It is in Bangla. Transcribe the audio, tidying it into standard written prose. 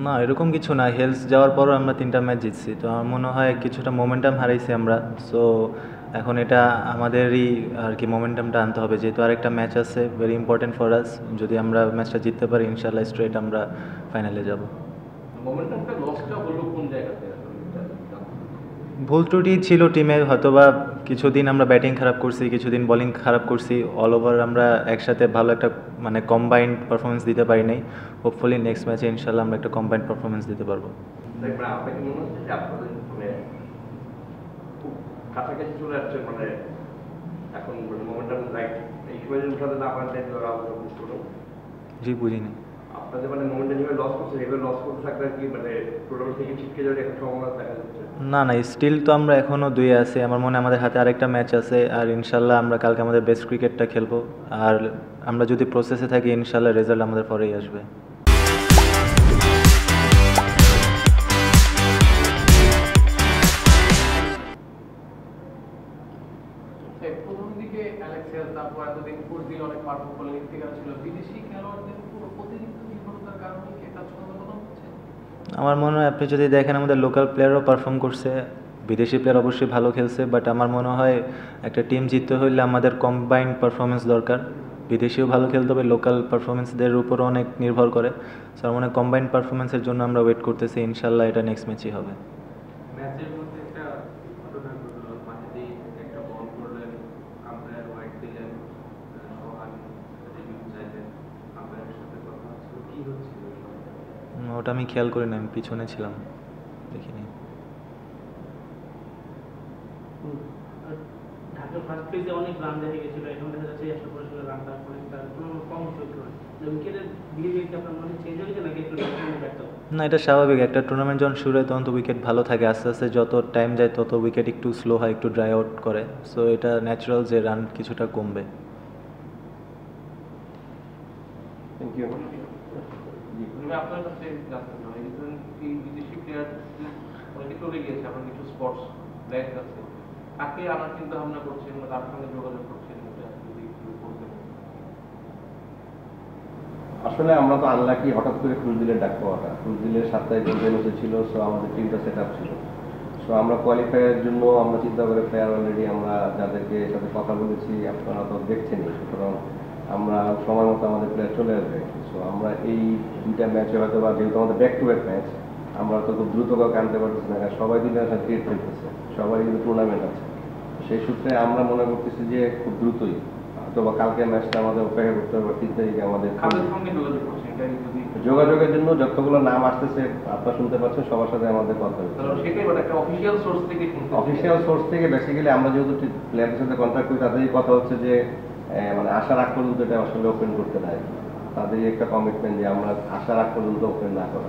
না এরকম কিছু না, হেলস যাওয়ার পরও আমরা 3টা ম্যাচ জিতছি, তো আমার মনে হয় কিছুটা মোমেন্টাম হারাইছি আমরা। সো এখন এটা আমাদেরই আর কি মোমেন্টামটা আনতে হবে, যেহেতু আরেকটা ম্যাচ আছে ভেরি ইম্পর্টেন্ট ফর আস। যদি আমরা ম্যাচটা জিততে পারি ইনশাল্লাহ স্ট্রেট আমরা ফাইনালে যাব। মোমেন্টামটা লসটা হলো কোন জায়গাতে আসলে ভুল ত্রুটি ছিল টিমে, হয়তোবা কিছুদিন আমরা ব্যাটিং খারাপ করছি, কিছুদিন বোলিং খারাপ করছি, অল ওভার আমরা একসাথে ভালো একটা মানে কম্বাইন্ড পারফরমেন্স দিতে পারি নাই। হোপফুলি নেক্সট ম্যাচে ইনশাল্লাহ আমরা একটা কম্বাইন্ড পারফরমেন্স দিতে পারবো। আপনাকে মনে হচ্ছে যে আপনাদের মানে খুব কাছাকাছি চলে আসছে, মানে এখন মোমেন্টাম রাইট এই সময় যদি উঠাতে না পারেন তাহলে আমরা বুঝতে পারবো। জি বুঝিনি। আপনাদের মানে মোমেন্টাম যেভাবে লস করছে এভাবে লস করতে থাকলে কি মানে টুর্নামেন্ট থেকে ছিটকে যাওয়ার একটা সম্ভাবনা দেখা যাচ্ছে? না না, স্টিল তো আমরা এখনও 2-এ আছি। আমার মনে হয় আমাদের হাতে আরেকটা ম্যাচ আছে, আর ইনশাল্লাহ আমরা কালকে আমাদের বেস্ট ক্রিকেটটা খেলবো। আর আমরা যদি প্রসেসে থাকি ইনশাল্লাহ রেজাল্ট আমাদের পরেই আসবে। প্রথম দিকে অ্যালেক্সিয়াস, তারপর এতদিন কুর্দি অনেক পারফর্ম করলেন, ইফতিকার ছিল, বিদেশি খেলোয়াড়দের উপর অতিরিক্ত নির্ভরতার কারণে কি এটা সন্দেহ হচ্ছে? আমার মনে হয় আপনি যদি দেখেন আমাদের লোকাল প্লেয়ারও পারফর্ম করছে, বিদেশি প্লেয়ার অবশ্যই ভালো খেলছে, বাট আমার মনে হয় একটা টিম জিততে হলে আমাদের কম্বাইন্ড পারফরমেন্স দরকার। বিদেশিও ভালো খেলতে হবে, লোকাল পারফরমেন্সদের উপরও অনেক নির্ভর করে। সো আমার মনে হয় কম্বাইন্ড পারফরমেন্সের জন্য আমরা ওয়েট করতেছি, ইনশাল্লাহ এটা নেক্সট ম্যাচই হবে। ম্যাচের মধ্যে একটা ঘটনা ঘটলো, মাঝেতেই একটা বল করলেন, আম্পায়ার হোয়াইট দিলেন, সোহান রিভিউ চাইলেন, আম্পায়ারের সাথে কথা হচ্ছিল, কি হচ্ছিল? ওটা আমি খেয়াল করি না, আমি পিছনে ছিলাম, দেখিনি। ঢাকার ফার্স্ট পেজে অনেক রান দেখা গেছিল, এখন দেখা যাচ্ছে 100% রান তার অনেকটা কোনো কম চলতে হয়। উইকেটের বিহেভিয়ার কি আপনার মনে চেঞ্জ হয়েছে নাকি একটু ব্যর্থ? না, এটা স্বাভাবিক। একটা টুর্নামেন্ট যখন শুরু হয় তখন তো উইকেট ভালো থাকে, আস্তে আস্তে যত টাইম যায় তত উইকেট একটু স্লো হয়, একটু ড্রাই আউট করে। সো এটা ন্যাচারাল যে রান কিছুটা কমবে। Thank you. আপনার কাছে জানতে হয় এই বিদেশি প্লেয়ার অনেকে চলে গিয়েছে, আপনার কিছু স্পোর্টস ব্যাংক আছে, তাকে আনার চিন্তা ভাবনা করছেন বা তার সঙ্গে যোগাযোগ করছেন, যদি একটু বলতেন। আসলে আমরা তো আনলাকি হঠাৎ করে ক্রুজদিলের ডাক পাওয়াটা, ক্রুজদিলের 7 তারিখ বেনুতে ছিল। সো আমাদের টিমটা সেট আপ ছিল। সো আমরা কোয়ালিফাইয়ের জন্য আমরা চিন্তা করে প্লেয়ার অলরেডি আমরা যাদেরকে সাথে কথা বলেছি আপনারা তো দেখছেনই, সুতরাং আমরা সময় মতো আমাদের প্লেয়ার চলে আসবে। সো আমরা এই 2টা ম্যাচে হয়তো বা যেহেতু আমাদের ব্যাক টু ব্যাক ম্যাচ, আমরা তো খুব দ্রুত কাউকে আনতে পারতেছি না, কারণ সবাই দিন ক্রিকেট খেলতেছে, সবাই কিন্তু টুর্নামেন্ট আছে। সেই সূত্রে আমরা মনে করতেছি যে খুব দ্রুতই অথবা কালকে ম্যাচটা আমাদের অপেক্ষা করতে হবে, 3 তারিখে আমাদের যোগাযোগের জন্য যতগুলো নাম আসতেছে আপনারা শুনতে পাচ্ছেন, সবার সাথে আমাদের কথা হচ্ছে। অফিসিয়াল সোর্স থেকে বেসিক্যালি আমরা যেহেতু প্লেয়ারদের সাথে কন্ট্যাক্ট করি, তাদেরই কথা হচ্ছে যে মানে আসার আগ পর্যন্ত এটা আসলে ওপেন করতে দেয়, তাদেরই একটা কমিটমেন্ট যে আমরা আসার আগ পর্যন্ত ওপেন না করা।